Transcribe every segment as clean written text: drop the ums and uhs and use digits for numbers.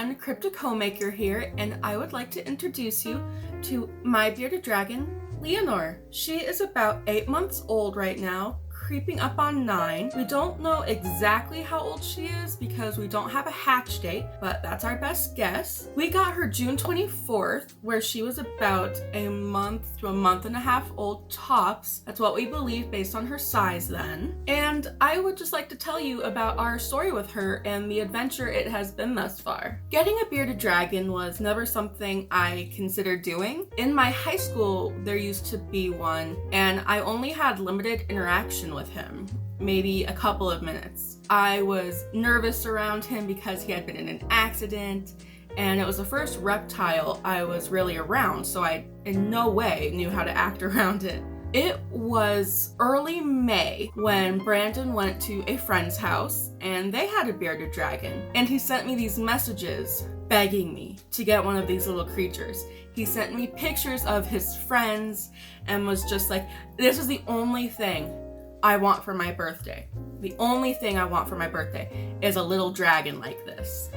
everyone, Cryptic Homemaker here, and I would like to introduce you to my bearded dragon, Leanore. She is about 8 months old right now, creeping up on 9. We don't know exactly how old she is because we don't have a hatch date, but that's our best guess. We got her June 24th, where she was about a month to a month and a half old tops. That's what we believe based on her size then. And I would just like to tell you about our story with her and the adventure it has been thus far. Getting a bearded dragon was never something I considered doing. In my high school, there used to be one, and I only had limited interaction with him, maybe a couple of minutes. I was nervous around him because he had been in an accident, and it was the first reptile I was really around, so I in no way knew how to act around it. It was early May when Brandon went to a friend's house and they had a bearded dragon, and he sent me these messages begging me to get one of these little creatures. He sent me pictures of his friends and was just like, this is the only thing I want for my birthday. The only thing I want for my birthday is a little dragon like this.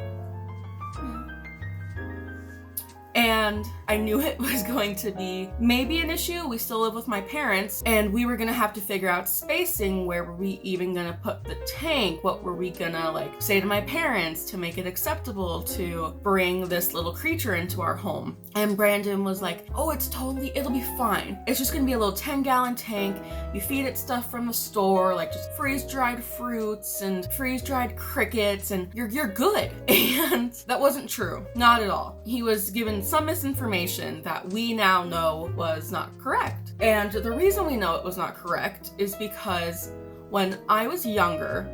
And I knew it was going to be maybe an issue. We still live with my parents, and we were gonna have to figure out spacing. Where were we even gonna put the tank? What were we gonna say to my parents to make it acceptable to bring this little creature into our home? And Brandon was like, oh, it'll be fine. It's just gonna be a little 10-gallon tank. You feed it stuff from the store, like just freeze-dried fruits and freeze-dried crickets, and you're good. And that wasn't true, not at all. He was given some misinformation that we now know was not correct. And the reason we know it was not correct is because when I was younger,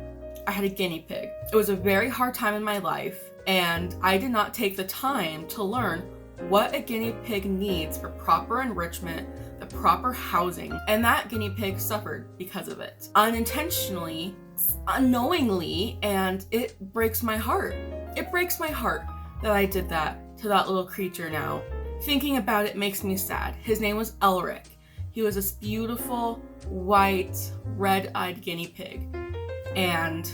I had a guinea pig. It was a very hard time in my life, and I did not take the time to learn what a guinea pig needs for proper enrichment, the proper housing, and that guinea pig suffered because of it. Unintentionally, unknowingly, and it breaks my heart. It breaks my heart that I did that to that little creature now. Thinking about it makes me sad. His name was Elric. He was this beautiful, white, red-eyed guinea pig. And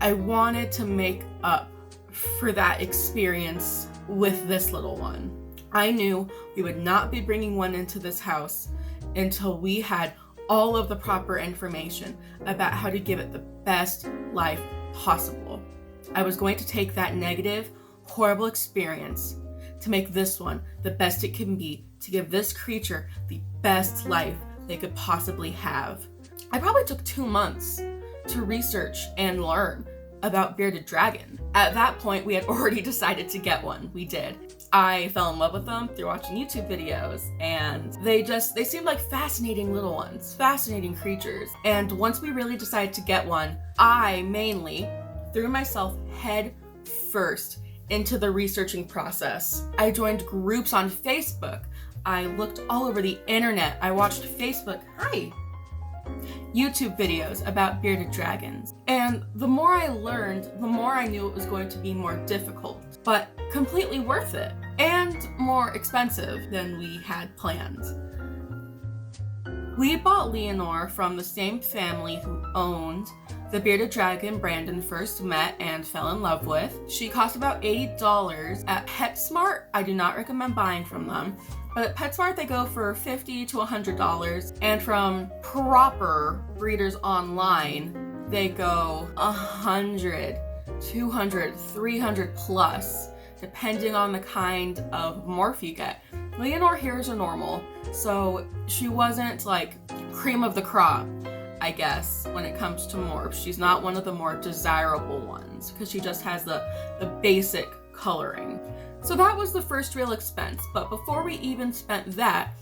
I wanted to make up for that experience with this little one. I knew we would not be bringing one into this house until we had all of the proper information about how to give it the best life possible. I was going to take that negative, horrible experience to make this one the best it can be, to give this creature the best life they could possibly have. I probably took 2 months to research and learn about bearded dragon. At that point, we had already decided to get one. We did. I fell in love with them through watching YouTube videos, and they seemed like fascinating little ones, fascinating creatures. And once we really decided to get one, I mainly threw myself head first into the researching process. I joined groups on Facebook. I looked all over the internet. I watched YouTube videos about bearded dragons. And the more I learned, the more I knew it was going to be more difficult, but completely worth it, and more expensive than we had planned. We bought Leanore from the same family who owned the bearded dragon Brandon first met and fell in love with. She cost about $80 at PetSmart. I do not recommend buying from them, but at PetSmart they go for $50 to $100, and from proper breeders online they go $100, $200, $300 plus, depending on the kind of morph you get. Leanore hairs are normal, so she wasn't like cream of the crop, I guess, when it comes to morphs. She's not one of the more desirable ones because she just has the basic coloring. So that was the first real expense, but before we even spent that,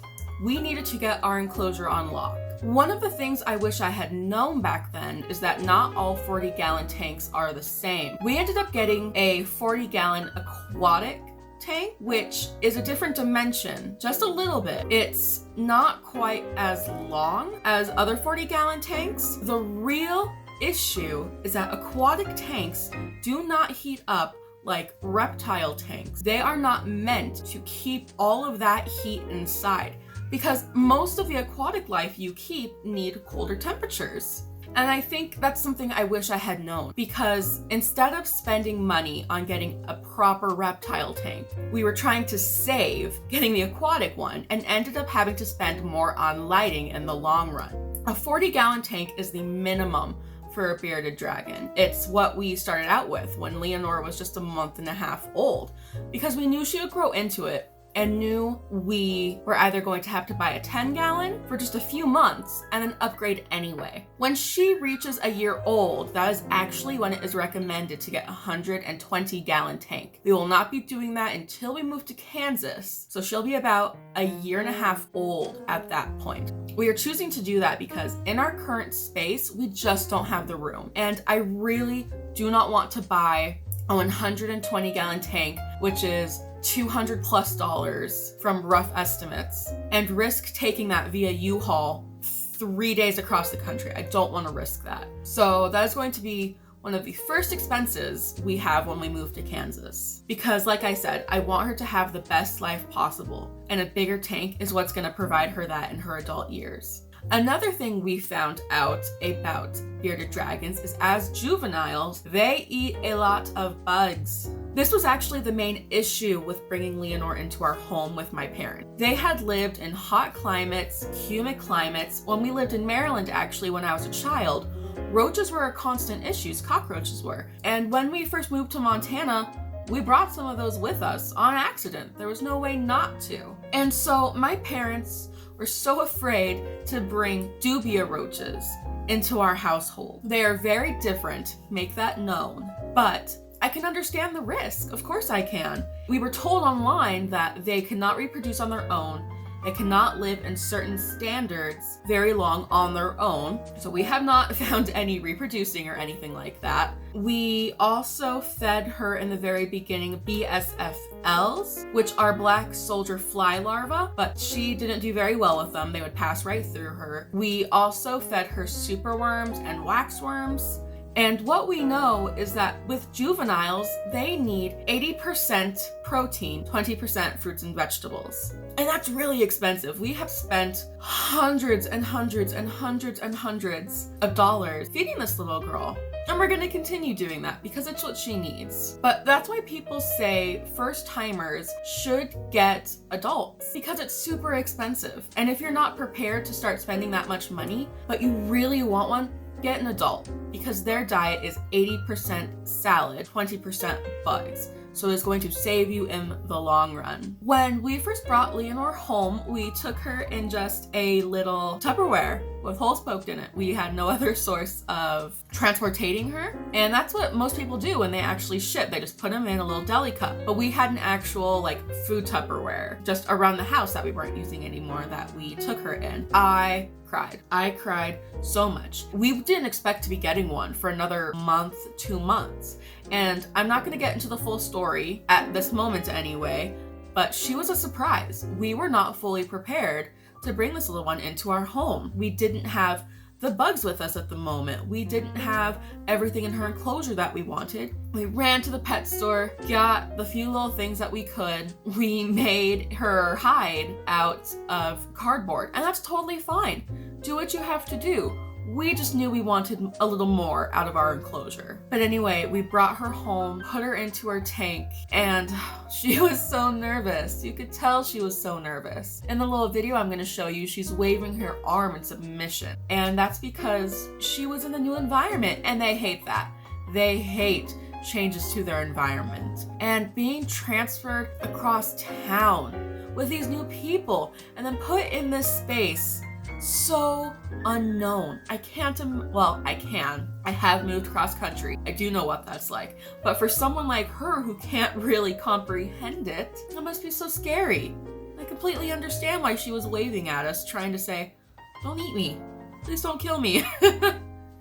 we needed to get our enclosure on lock. One of the things I wish I had known back then is that not all 40-gallon tanks are the same. We ended up getting a 40-gallon aquatic tank, which is a different dimension, just a little bit. It's not quite as long as other 40-gallon tanks. The real issue is that aquatic tanks do not heat up like reptile tanks. They are not meant to keep all of that heat inside, because most of the aquatic life you keep need colder temperatures. And I think that's something I wish I had known, because instead of spending money on getting a proper reptile tank, we were trying to save getting the aquatic one and ended up having to spend more on lighting in the long run. A 40-gallon tank is the minimum for a bearded dragon. It's what we started out with when Leanore was just a month and a half old, because we knew she would grow into it and knew we were either going to have to buy a 10-gallon for just a few months and then upgrade anyway. When she reaches a year old, that is actually when it is recommended to get a 120-gallon tank. We will not be doing that until we move to Kansas, so she'll be about a year and a half old at that point. We are choosing to do that because in our current space, we just don't have the room. And I really do not want to buy a 120-gallon tank, which is $200+ from rough estimates, and risk taking that via U-Haul 3 days across the country. I don't want to risk that. So that is going to be one of the first expenses we have when we move to Kansas. Because like I said, I want her to have the best life possible, and a bigger tank is what's going to provide her that in her adult years. Another thing we found out about bearded dragons is as juveniles, they eat a lot of bugs. This was actually the main issue with bringing Leanore into our home with my parents. They had lived in hot climates, humid climates. When we lived in Maryland, actually, when I was a child, roaches were a constant issue, cockroaches were. And when we first moved to Montana, we brought some of those with us on accident. There was no way not to. And so my parents were so afraid to bring dubia roaches into our household. They are very different, make that known, but I can understand the risk. Of course I can. We were told online that they cannot reproduce on their own. They cannot live in certain standards very long on their own. So we have not found any reproducing or anything like that. We also fed her in the very beginning BSFLs, which are black soldier fly larvae, but she didn't do very well with them. They would pass right through her. We also fed her superworms and waxworms. And what we know is that with juveniles, they need 80% protein, 20% fruits and vegetables. And that's really expensive. We have spent hundreds and hundreds and hundreds and hundreds of dollars feeding this little girl. And we're going to continue doing that because it's what she needs. But that's why people say first timers should get adults, because it's super expensive. And if you're not prepared to start spending that much money, but you really want one, get an adult, because their diet is 80% salad, 20% bugs. So it's going to save you in the long run. When we first brought Leanore home, we took her in just a little Tupperware with holes poked in it. We had no other source of transportating her. And that's what most people do when they actually ship. They just put them in a little deli cup. But we had an actual food Tupperware just around the house that we weren't using anymore that we took her in. I cried so much. We didn't expect to be getting one for another month, 2 months. And I'm not going to get into the full story at this moment anyway, but she was a surprise. We were not fully prepared to bring this little one into our home. We didn't have the bugs with us at the moment. We didn't have everything in her enclosure that we wanted. We ran to the pet store, got the few little things that we could. We made her hide out of cardboard, and that's totally fine. Do what you have to do. We just knew we wanted a little more out of our enclosure. But anyway, we brought her home, put her into her tank, and she was so nervous. You could tell she was so nervous. In the little video I'm going to show you, she's waving her arm in submission. And that's because she was in a new environment, and they hate that. They hate changes to their environment. And being transferred across town with these new people and then put in this space so unknown. I can. I have moved cross country. I do know what that's like. But for someone like her who can't really comprehend it, it must be so scary. I completely understand why she was waving at us, trying to say, "Don't eat me. Please don't kill me."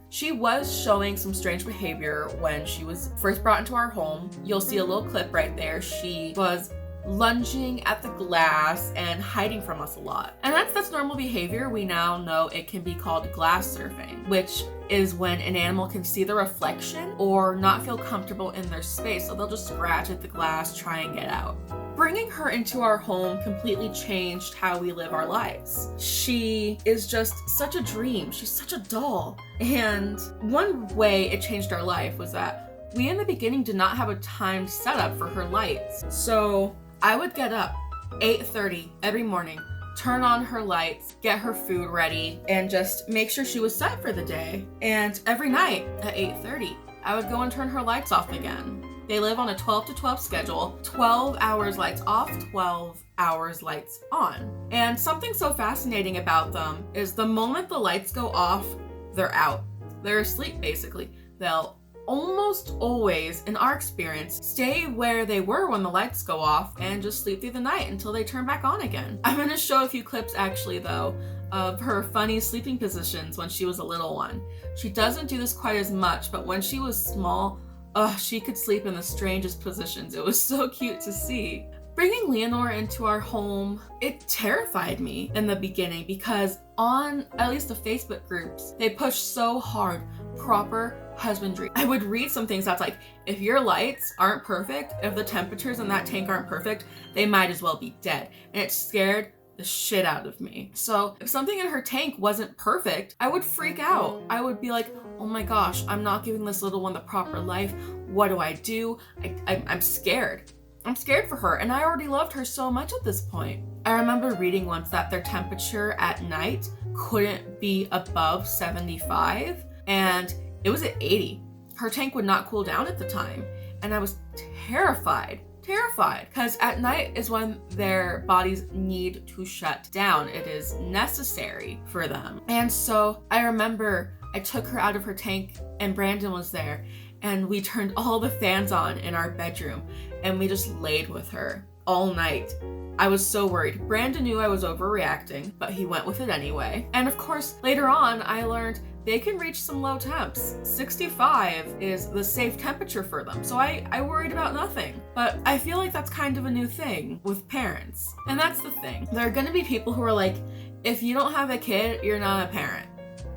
She was showing some strange behavior when she was first brought into our home. You'll see a little clip right there. She was lunging at the glass and hiding from us a lot. And that's normal behavior. We now know it can be called glass surfing, which is when an animal can see the reflection or not feel comfortable in their space. So they'll just scratch at the glass, try and get out. Bringing her into our home completely changed how we live our lives. She is just such a dream. She's such a doll. And one way it changed our life was that we in the beginning did not have a timed setup for her lights. So I would get up 8:30 every morning, turn on her lights, get her food ready, and just make sure she was set for the day. And every night at 8:30, I would go and turn her lights off again. They live on a 12 to 12 schedule, 12 hours lights off, 12 hours lights on. And something so fascinating about them is the moment the lights go off, they're out. They're asleep basically. They'll almost always, in our experience, stay where they were when the lights go off and just sleep through the night until they turn back on again. I'm gonna show a few clips actually though of her funny sleeping positions when she was a little one. She doesn't do this quite as much, but when she was small, she could sleep in the strangest positions. It was so cute to see. Bringing Leanore into our home, it terrified me in the beginning because on at least the Facebook groups, they push so hard, proper husbandry. I would read some things that's like, if your lights aren't perfect, if the temperatures in that tank aren't perfect, they might as well be dead. And it scared the shit out of me. So if something in her tank wasn't perfect, I would freak out. I would be like, oh my gosh, I'm not giving this little one the proper life. What do I do? I'm scared. I'm scared for her, and I already loved her so much at this point. I remember reading once that their temperature at night couldn't be above 75, and it was at 80. Her tank would not cool down at the time, and I was terrified, because at night is when their bodies need to shut down. It is necessary for them. And so I remember I took her out of her tank and Brandon was there, and we turned all the fans on in our bedroom and we just laid with her all night. I was so worried. Brandon knew I was overreacting, but he went with it anyway. And of course, later on, I learned they can reach some low temps. 65 is the safe temperature for them. So I worried about nothing. But I feel like that's kind of a new thing with parents. And that's the thing. There are gonna be people who are like, if you don't have a kid, you're not a parent.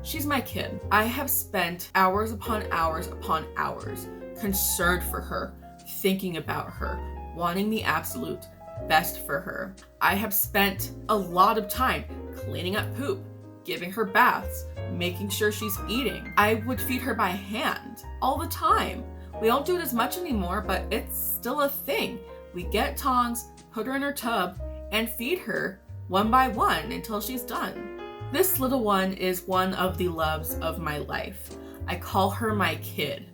She's my kid. I have spent hours upon hours upon hours concerned for her, thinking about her, wanting the absolute best for her. I have spent a lot of time cleaning up poop, giving her baths, making sure she's eating. I would feed her by hand all the time. We don't do it as much anymore, but it's still a thing. We get tongs, put her in her tub, and feed her one by one until she's done. This little one is one of the loves of my life. I call her my kid.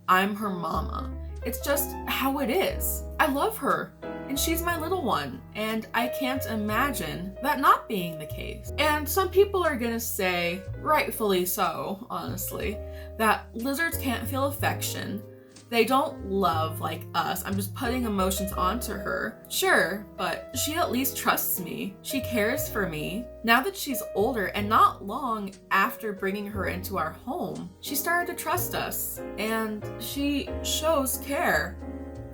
I'm her mama. It's just how it is. I love her, and she's my little one, and I can't imagine that not being the case. And some people are gonna say, rightfully so, honestly, that lizards can't feel affection. They don't love like us. I'm just putting emotions onto her. Sure, but she at least trusts me. She cares for me. Now that she's older, and not long after bringing her into our home, she started to trust us, and she shows care.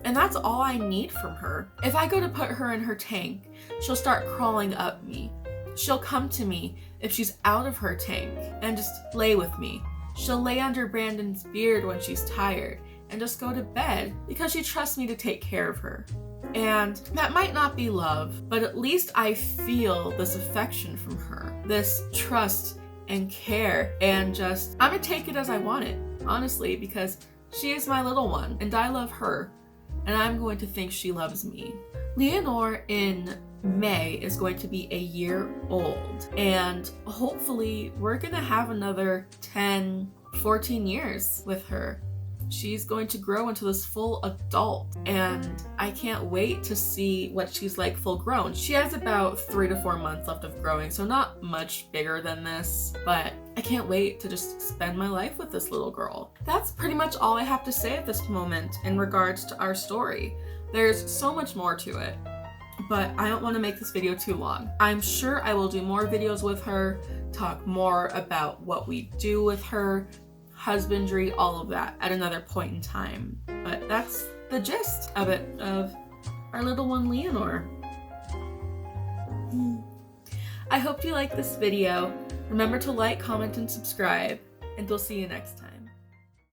And that's all I need from her. If I go to put her in her tank, she'll start crawling up me. She'll come to me if she's out of her tank and just lay with me. She'll lay under Brandon's beard when she's tired and just go to bed because she trusts me to take care of her. And that might not be love, but at least I feel this affection from her, this trust and care, and just, I'm gonna take it as I want it, honestly, because she is my little one and I love her, and I'm going to think she loves me. Leanore in May is going to be a year old, and hopefully we're gonna have another 10, 14 years with her. She's going to grow into this full adult, and I can't wait to see what she's like full grown. She has about 3 to 4 months left of growing, so not much bigger than this, but I can't wait to just spend my life with this little girl. That's pretty much all I have to say at this moment in regards to our story. There's so much more to it, but I don't want to make this video too long. I'm sure I will do more videos with her, talk more about what we do with her, husbandry, all of that at another point in time. But that's the gist of it, of our little one Leanore. I hope you like this video. Remember to like, comment, and subscribe, and we'll see you next time.